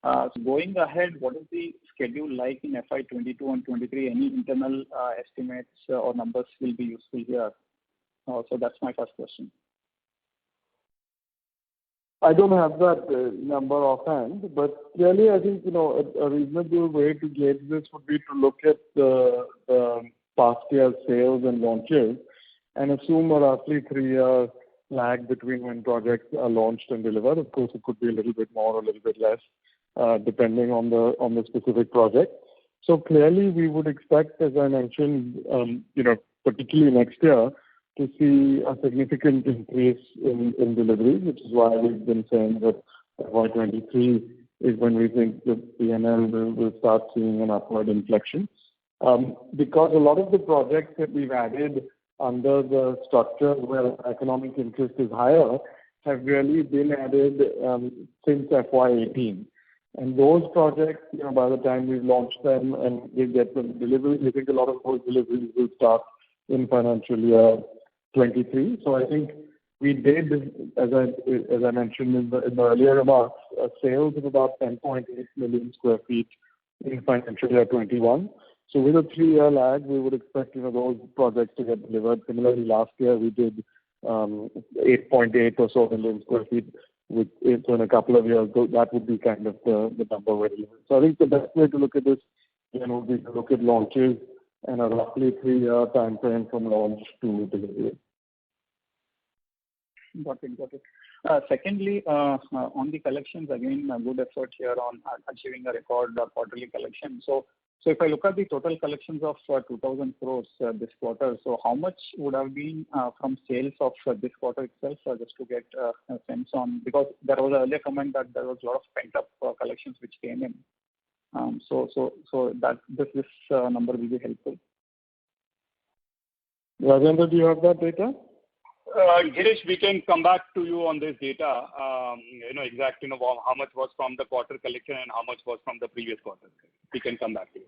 So going ahead, what is the schedule like in FY22 and 23? Any internal estimates or numbers will be useful here. So that's my first question. I don't have that number offhand, but clearly I think, a reasonable way to gauge this would be to look at the past year sales and launches and assume a roughly 3-year lag between when projects are launched and delivered. Of course, it could be a little bit more or a little bit less, depending on the specific project. So clearly we would expect, as I mentioned, particularly next year, to see a significant increase in deliveries, which is why we've been saying that FY23 is when we think the P&L will start seeing an upward inflection. Because a lot of the projects that we've added under the structure where economic interest is higher have really been added since FY18. And those projects, by the time we've launched them and we get them deliveries, we think a lot of those deliveries will start in financial year 23. So I think we did, as I mentioned in the earlier remarks, sales of about 10.8 million square feet in financial year 21. So with a 3-year lag, we would expect, those projects to get delivered. Similarly, last year we did 8.8 or so million square feet. So in a couple of years, that would be kind of the number we're delivering. So I think the best way to look at this, would be to look at launches and a roughly 3-year time frame from launch to delivery. Got it. Secondly, on the collections, again, a good effort here on achieving a record quarterly collection. So if I look at the total collections of 2,000 crores this quarter, so how much would have been from sales of this quarter itself, just to get a sense on, because there was an earlier comment that there was a lot of pent-up collections which came in. So that this number will be helpful. Rajendra, do you have that data? Girish, we can come back to you on this data, exact, how much was from the quarter collection and how much was from the previous quarter. We can come back to you.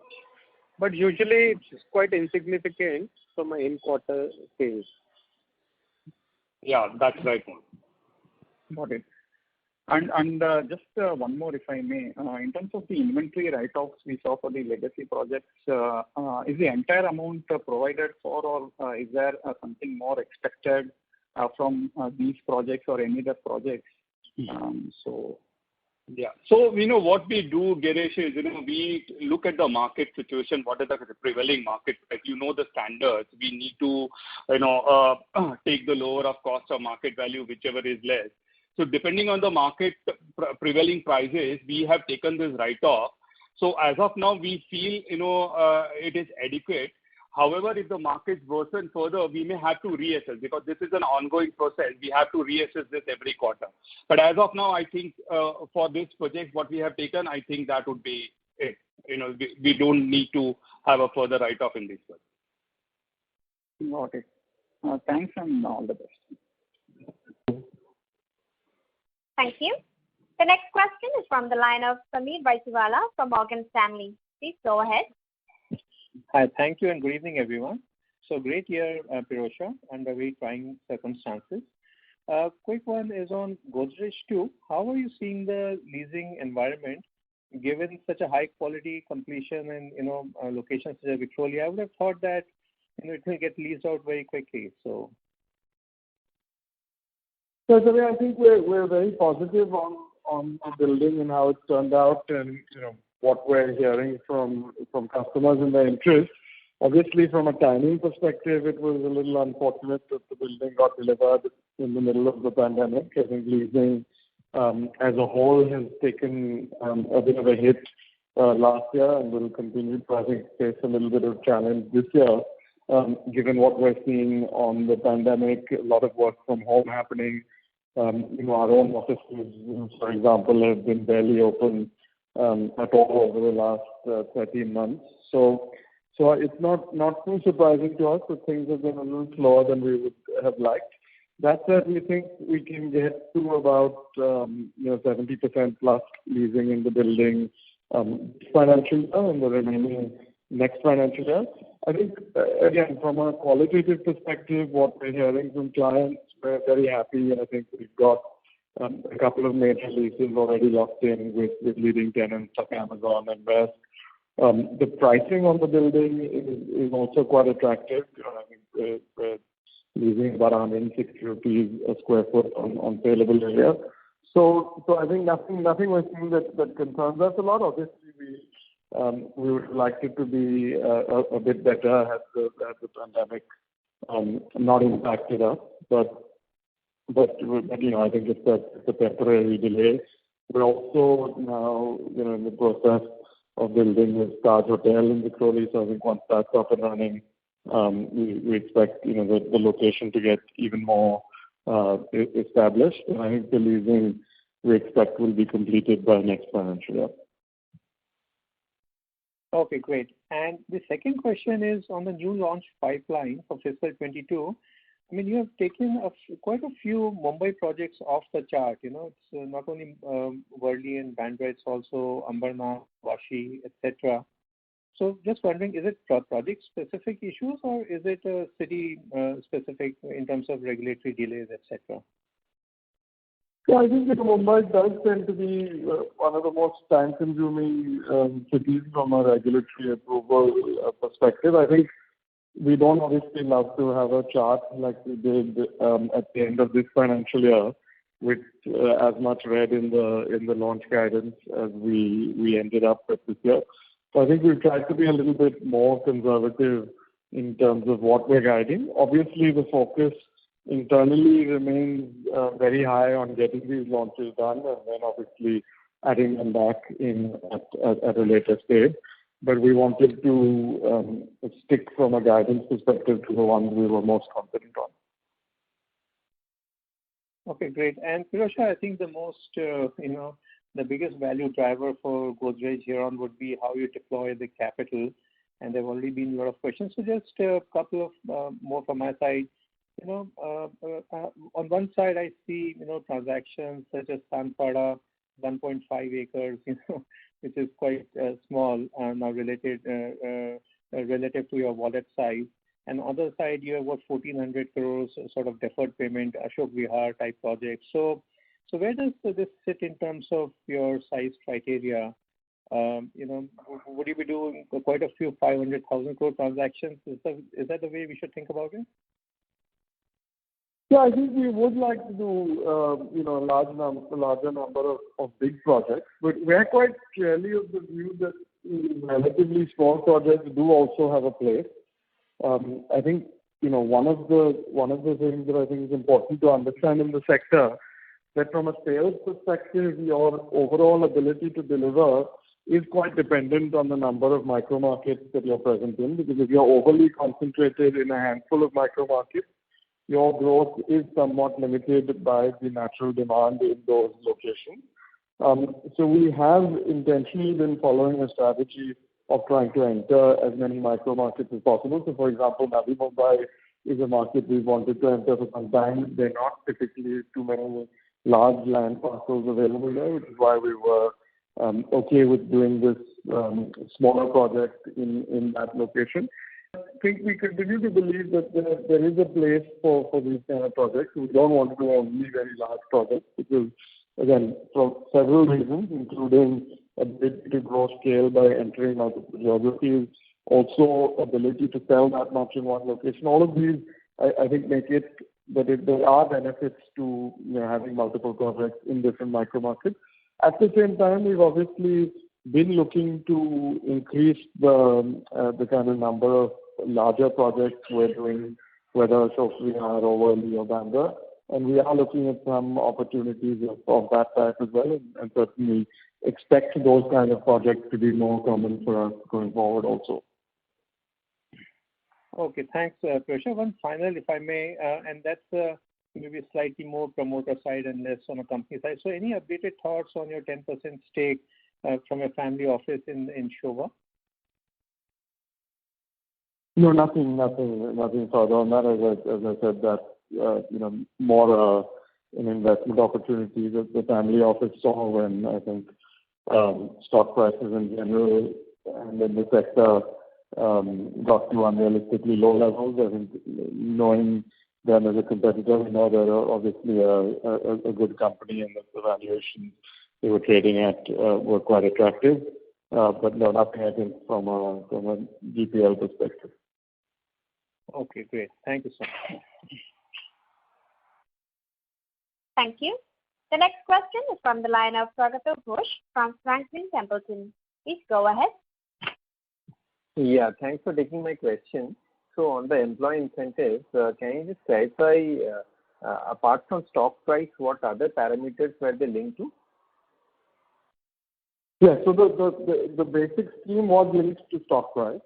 But usually it's quite insignificant from my in-quarter sales. Yeah, that's right. Got it. And just one more, if I may. In terms of the inventory write-offs we saw for the legacy projects, is the entire amount provided for, or is there something more expected from these projects or any other projects? Yeah. So, what we do, Girish, is, we look at the market situation, what is the prevailing market, the standards. We need to, take the lower of cost or market value, whichever is less. So depending on the market prevailing prices, we have taken this write-off. So as of now, we feel, it is adequate. However, if the markets worsen further, we may have to reassess, because this is an ongoing process. We have to reassess this every quarter. But as of now, I think for this project, what we have taken, I think that would be it. We don't need to have a further write-off in this one. Got it. Thanks and all the best. Thank you. The next question is from the line of Sameer Baisiwala from Morgan Stanley. Please go ahead. Hi, thank you and good evening, everyone. So great year, Pirojsha, under very trying circumstances. Quick one is on Godrej 2. How are you seeing the leasing environment given such a high quality completion and locations such as Victoria? I would have thought that it will get leased out very quickly. So I think we're very positive on the building and how it's turned out, and what we're hearing from customers and their interest. Obviously, from a timing perspective, it was a little unfortunate that the building got delivered in the middle of the pandemic. I think leasing as a whole has taken a bit of a hit last year and will continue to, I think, face a little bit of challenge this year, given what we're seeing on the pandemic, a lot of work from home happening. Our own offices, for example, have been barely open at all over the last 13 months. So it's not too surprising to us that things have been a little slower than we would have liked. That said, we think we can get to about 70% plus leasing in the building this financial year and the remaining next financial year. I think, again, from a qualitative perspective, what we're hearing from clients, we're very happy. I think we've got a couple of major leases already locked in with leading tenants like Amazon and West. The pricing on the building is also quite attractive. I think we're leasing about 160 rupees a square foot on saleable area. So I think nothing we're seeing that concerns us a lot. Obviously, we would like it to be a bit better had the pandemic not impacted us. But I think it's a temporary delay. We're also now in the process of building this Taj Hotel in Victoria. So I think once that's up and running, we expect the location to get even more established. And I think the leasing we expect will be completed by next financial year. Okay, great. And the second question is on the new launch pipeline for fiscal 22. I mean, you have taken quite a few Mumbai projects off the chart. It's not only Worli and Bandra, it's also Ambernath, Vashi, etc. So just wondering, is it project-specific issues or is it city-specific in terms of regulatory delays, etc.? Yeah, I think that Mumbai does tend to be one of the most time-consuming cities from a regulatory approval perspective. I think we don't obviously love to have a chart like we did at the end of this financial year, with as much red in the launch guidance as we ended up with this year. So I think we've tried to be a little bit more conservative in terms of what we're guiding. Obviously, the focus internally remains very high on getting these launches done, and then obviously adding them back in at a later stage. But we wanted to stick from a guidance perspective to the ones we were most confident on. Okay, great. And Pirojsha, I think the most, the biggest value driver for Godrej here on would be how you deploy the capital. And there have already been a lot of questions. So just a couple of more from my side. On one side, I see, transactions such as Sanpada, 1.5 acres, which is quite small now relative to your wallet size. And on the other side, you have what 1,400 crores sort of deferred payment, Ashok Vihar type project. So where does this sit in terms of your size criteria? Would you be doing quite a few 500,000 crore transactions? Is that the way we should think about it? Yeah, I think we would like to do, a larger number of big projects, but we are quite clearly of the view that relatively small projects do also have a place. I think, one of the things that I think is important to understand in the sector, that from a sales perspective, your overall ability to deliver is quite dependent on the number of micro markets that you're present in, because if you're overly concentrated in a handful of micro markets, your growth is somewhat limited by the natural demand in those locations. So we have intentionally been following a strategy of trying to enter as many micro markets as possible. So, for example, Navi Mumbai is a market we've wanted to enter for some time. There are not typically too many large land parcels available there, which is why we were okay with doing this smaller project in that location. I think we continue to believe that there is a place for these kind of projects. We don't want to do only very large projects because, again, for several reasons, including ability to grow scale by entering multiple geographies, also ability to sell that much in one location. All of these, I think, make it that there are benefits to having multiple projects in different micro markets. At the same time, we've obviously been looking to increase the kind of number of larger projects we're doing, whether Ashok Vihar or Worli or Bandra, and we are looking at some opportunities of that type as well, and certainly expect those kind of projects to be more common for us going forward also. Okay, thanks, Pirojsha. One final, if I may, and that's maybe slightly more promoter side and less on a company side. So any updated thoughts on your 10% stake from a family office in Shobha? No, nothing further on that. As I said, that more an investment opportunity that the family office saw when I think stock prices in general and in the sector got to unrealistically low levels. I think knowing them as a competitor, we know they're obviously a good company, and the valuations they were trading at were quite attractive. But no, nothing I think from a GPL perspective. Okay, great. Thank you so much. Thank you. The next question is from the line of Pragata Ghosh from Franklin Templeton. Please go ahead. Yeah, thanks for taking my question. So on the employee incentives, can you just clarify, apart from stock price, what other parameters were they linked to? Yeah, so the basic scheme was linked to stock price,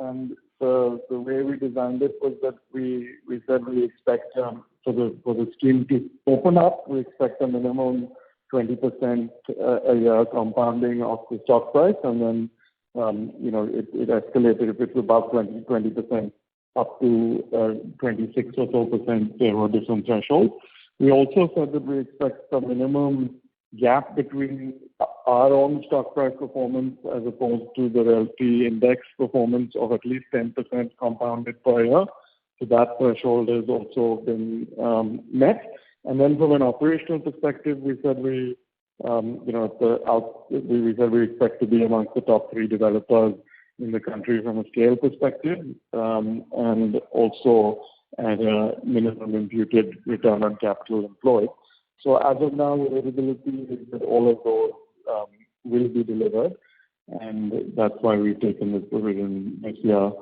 and the way we designed it was that we said we expect for the scheme to open up, we expect a minimum 20% a year compounding of the stock price, and then it escalated if it's above 20% up to 26 or so percent. There were different thresholds. We also said that we expect a minimum gap between our own stock price performance as opposed to the realty index performance of at least 10% compounded per year. So that threshold has also been met. And then from an operational perspective, we said we expect to be amongst the top 3 developers in the country from a scale perspective, and also at a minimum imputed return on capital employed. So as of now, the visibility is that all of those will be delivered, and that's why we've taken this provision this year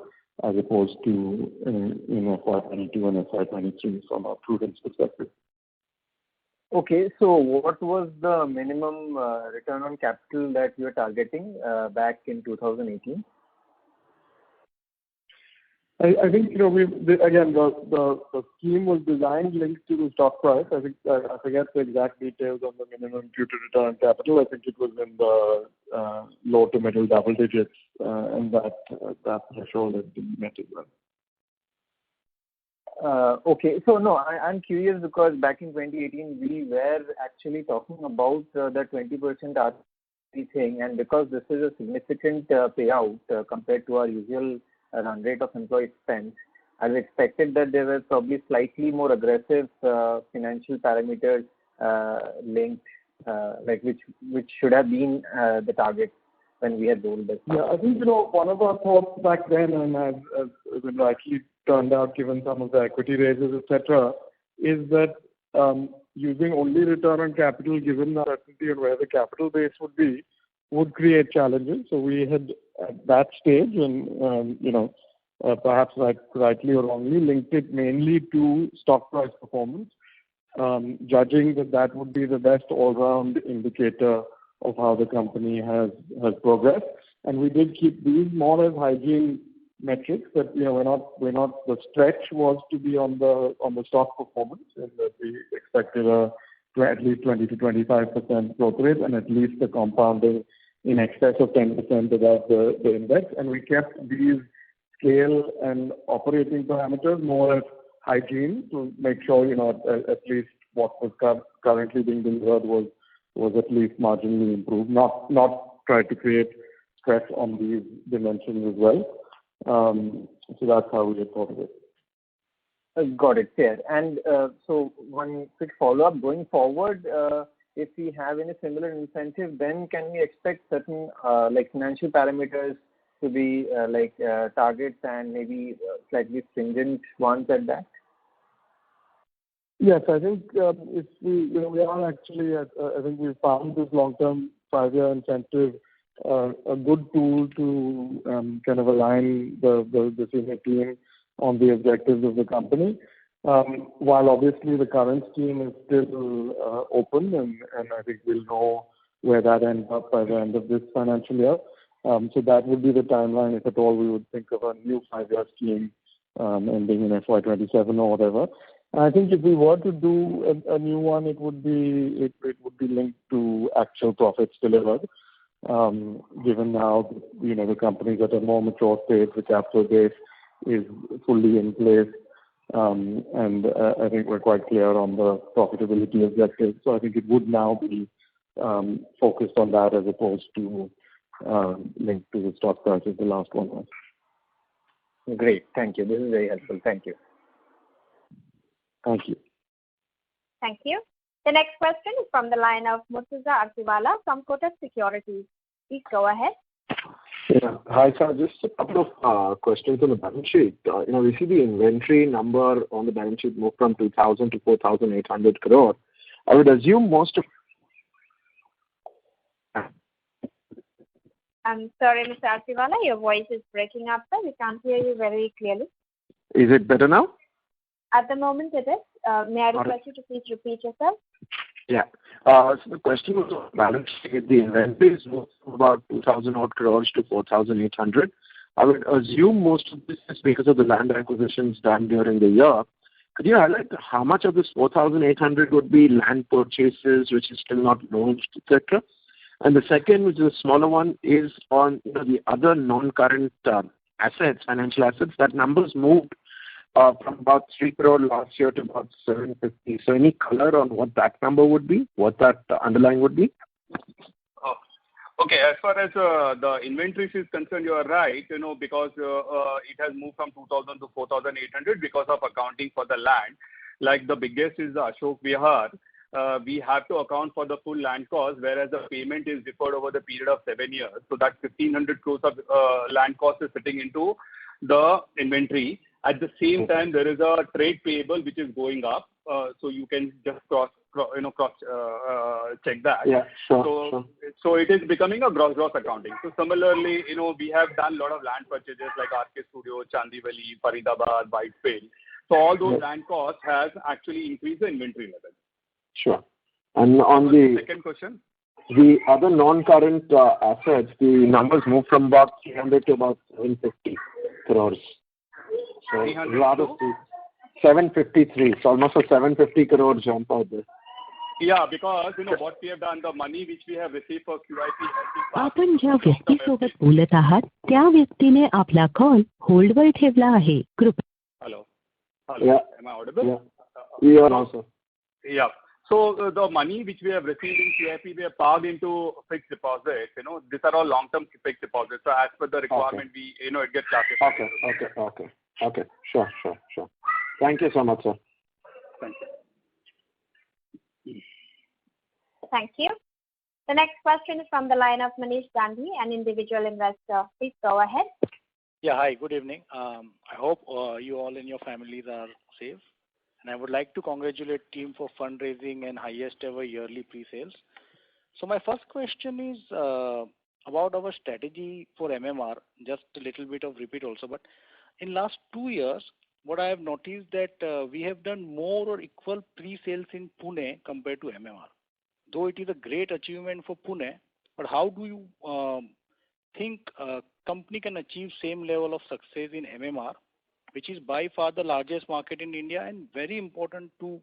as opposed to in FY22 and FY23 from a prudence perspective. Okay, so what was the minimum return on capital that you were targeting back in 2018? I think the scheme was designed linked to the stock price. I think I forget the exact details on the minimum imputed return on capital. I think it was in the low to middle double digits, and that threshold has been met as well. Okay, so no, I'm curious because back in 2018 we were actually talking about the 20% ROE thing, and because this is a significant payout compared to our usual run rate of employee expense, I expected that there were probably slightly more aggressive financial parameters linked, like which should have been the target when we had rolled this. Yeah, I think one of our thoughts back then, and as rightly turned out given some of the equity raises, etc., is that using only return on capital, given the uncertainty on where the capital base would create challenges. So we had at that stage, and perhaps rightly or wrongly, linked it mainly to stock price performance, judging that would be the best all-round indicator of how the company has progressed. And we did keep these more as hygiene metrics, that we're not the stretch was to be on the stock performance, and that we expected at least 20 to 25% growth rate and at least a compounding in excess of 10% above the index. And we kept these scale and operating parameters more as hygiene to make sure at least what was currently being delivered was at least marginally improved, not try to create stress on these dimensions as well. So that's how we had thought of it. Got it, fair. And so one quick follow-up, going forward, if we have any similar incentive, then can we expect certain financial parameters to be targets and maybe slightly stringent ones at that? Yes, I think if we are actually, I think we found this long-term 5-year incentive a good tool to kind of align the senior team on the objectives of the company. While obviously the current scheme is still open, and I think we'll know where that ends up by the end of this financial year. So that would be the timeline, if at all we would think of a new 5-year scheme ending in FY27 or whatever. And I think if we were to do a new one, it would be linked to actual profits delivered. Given now the companies at a more mature stage, the capital base is fully in place, and I think we're quite clear on the profitability objectives. So I think it would now be focused on that as opposed to linked to the stock price as the last one was. Great, thank you. This is very helpful. Thank you. Thank you. Thank you. The next question is from the line of Murtuza Arsiwalla from Kotak Securities. Please go ahead. Yeah. Hi, sir. Just a couple of questions on the balance sheet. We see the inventory number on the balance sheet move from 2,000 to 4,800 crore. I would assume most of... I'm sorry, Mr. Arsiwalla, your voice is breaking up, sir. We can't hear you very clearly. Is it better now? At the moment it is. May I request you to please repeat yourself? Yeah. So the question was on balance sheet. The inventory is moved from about 2,000 odd crores to 4,800. I would assume most of this is because of the land acquisitions done during the year. Could you highlight how much of this 4,800 would be land purchases, which is still not launched, etc.? And the second, which is a smaller one, is on the other non-current assets, financial assets. That number's moved from about 3 crore last year to about 750. So any color on what that number would be, what that underlying would be? Okay, as far as the inventories is concerned, you are right, because it has moved from 2,000 to 4,800 because of accounting for the land. like the biggest is the Ashok Vihar, we have to account for the full land cost, whereas the payment is deferred over the period of 7 years. So that 1,500 crores of land cost is sitting into the inventory. At the same time, there is a trade payable which is going up. So you can just cross check that. Yeah, sure. So it is becoming a gross accounting. So similarly, we have done a lot of land purchases like RK Studio, Chandivali, Faridabad, Whitefield. So all those land costs has actually increased the inventory level. Sure. And on the second question, the other non-current assets, the numbers moved from about 300 to about 750 crores. So rather 753. It's almost a 750 crore jump out there. Yeah, because what we have done, the money which we have received for QIP आपण ज्या व्यक्तीसोबत बोलत आहात त्या व्यक्तीने आपला call होल्डवर ठेवला आहे. कृपया. Hello. Yeah. Am I audible? Yeah. You are also. Yeah. So the money which we have received in QIP, we have parked into fixed deposits. These are all long-term fixed deposits. So as per the requirement, we it gets classified. Okay. Sure. Thank you so much, sir. Thank you. Thank you. The next question is from the line of Manish Gandhi, an individual investor. Please go ahead. Yeah, hi, good evening. I hope you all and your families are safe. And I would like to congratulate team for fundraising and highest ever yearly pre-sales. So my first question is about our strategy for MMR, just a little bit of repeat also. But in last 2 years, what I have noticed that we have done more or equal pre-sales in Pune compared to MMR. Though it is a great achievement for Pune, but how do you think a company can achieve same level of success in MMR, which is by far the largest market in India and very important to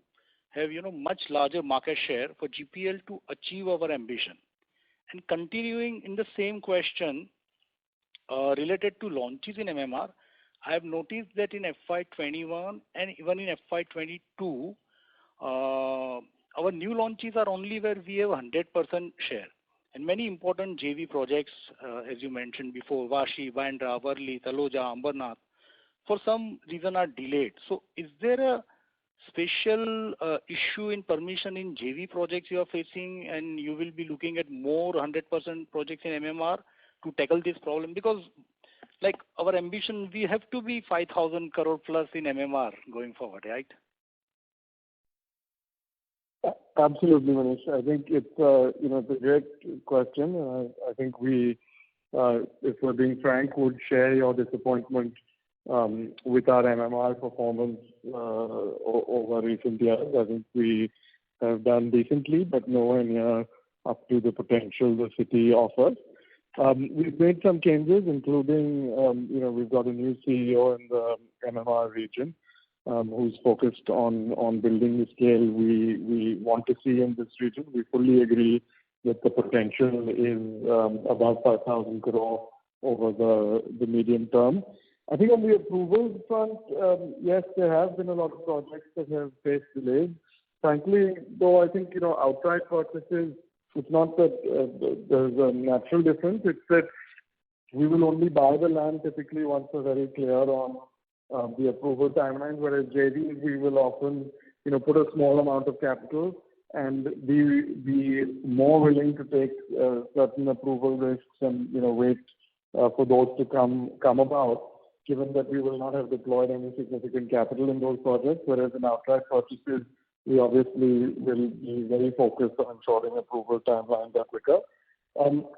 have much larger market share for GPL to achieve our ambition. And continuing in the same question related to launches in MMR, I have noticed that in FY21 and even in FY22, our new launches are only where we have 100% share. And many important JV projects, as you mentioned before, Vashi, Bandra, Worli, Taloja, Ambernath, for some reason are delayed. So is there a special issue in permission in JV projects you are facing and you will be looking at more 100% projects in MMR to tackle this problem? Because like our ambition, we have to be 5,000 crore plus in MMR going forward, right? Absolutely, Manish. I think it's a great question. I think we, if we're being frank, would share your disappointment with our MMR performance over recent years. I think we have done decently, but nowhere near up to the potential the city offers. We've made some changes, including we've got a new CEO in the MMR region who's focused on building the scale we want to see in this region. We fully agree that the potential is above 5,000 crore over the medium term. I think on the approvals front, yes, there have been a lot of projects that have faced delays. Frankly, though, I think, outright purchases, it's not that there's a natural difference. It's that we will only buy the land typically once we're very clear on the approval timelines, whereas JVs, we will often, put a small amount of capital and be more willing to take certain approval risks and, wait for those to come about, given that we will not have deployed any significant capital in those projects, whereas in outright purchases, we obviously will be very focused on ensuring approval timelines are quicker.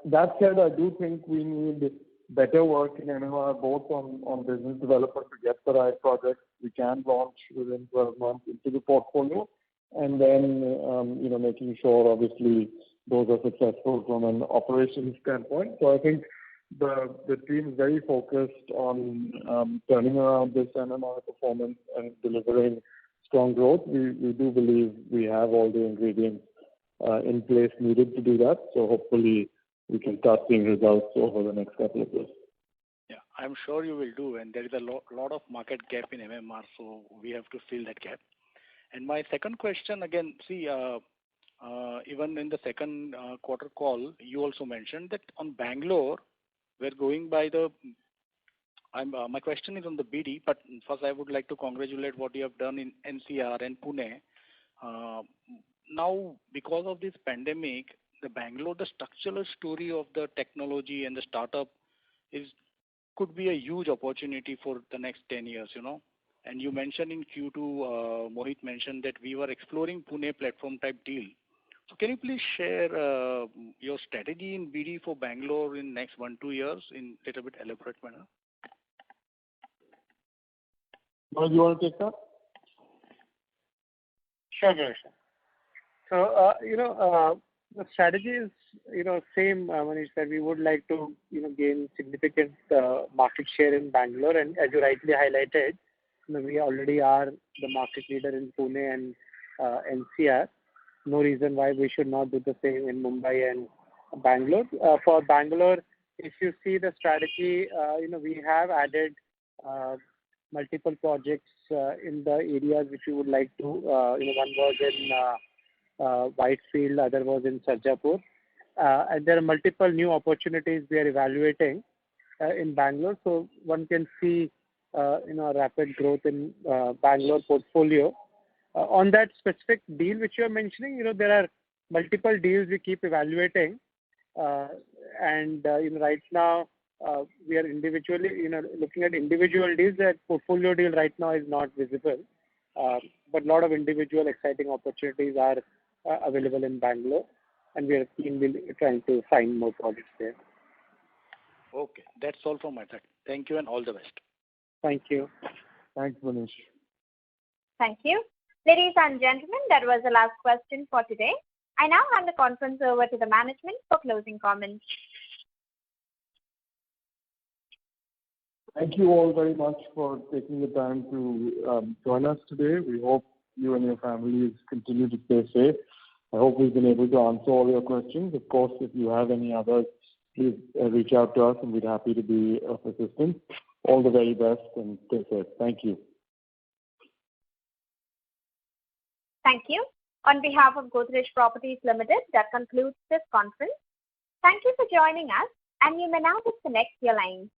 That said, I do think we need better work in MMR, both on business development to get the right projects we can launch within 12 months into the portfolio, and then, making sure, obviously, those are successful from an operations standpoint. So I think the team is very focused on turning around this MMR performance and delivering strong growth. We do believe we have all the ingredients in place needed to do that. So hopefully we can start seeing results over the next couple of years. Yeah, I'm sure you will do, and there is a lot of market gap in MMR, so we have to fill that gap. And my second question, again, see, even in the second quarter call, you also mentioned that on Bangalore, we're going by the My question is on the BD, but first I would like to congratulate what you have done in NCR and Pune. Now, because of this pandemic, the Bangalore, the structural story of the technology and the startup could be a huge opportunity for the next 10 years, And you mentioned in Q2, Mohit mentioned that we were exploring Pune platform type deal. So can you please share your strategy in BD for Bangalore in next 1-2 years in a little bit elaborate manner? Manoj, you want to take that? Sure, Ganesh. So, the strategy is, same, Manish, that we would like to, gain significant market share in Bangalore. And as you rightly highlighted, we already are the market leader in Pune and NCR. No reason why we should not do the same in Mumbai and Bangalore. For Bangalore, if you see the strategy, we have added multiple projects in the areas which we would like to. One was in Whitefield, other was in Sarjapur. And there are multiple new opportunities we are evaluating in Bangalore. So one can see, rapid growth in Bangalore portfolio. On that specific deal which you are mentioning, there are multiple deals we keep evaluating. And right now, we are individually, looking at individual deals. That portfolio deal right now is not visible. But a lot of individual exciting opportunities are available in Bangalore, and we are trying to find more projects there. Okay, that's all from my side. Thank you and all the best. Thank you. Thanks, Manish. Thank you. Ladies and gentlemen, that was the last question for today. I now hand the conference over to the management for closing comments. Thank you all very much for taking the time to join us today. We hope you and your families continue to stay safe. I hope we've been able to answer all your questions. Of course, if you have any others, please reach out to us and we'd be happy to be of assistance. All the very best and stay safe. Thank you. Thank you. On behalf of Godrej Properties Limited, that concludes this conference. Thank you for joining us, and you may now disconnect your lines.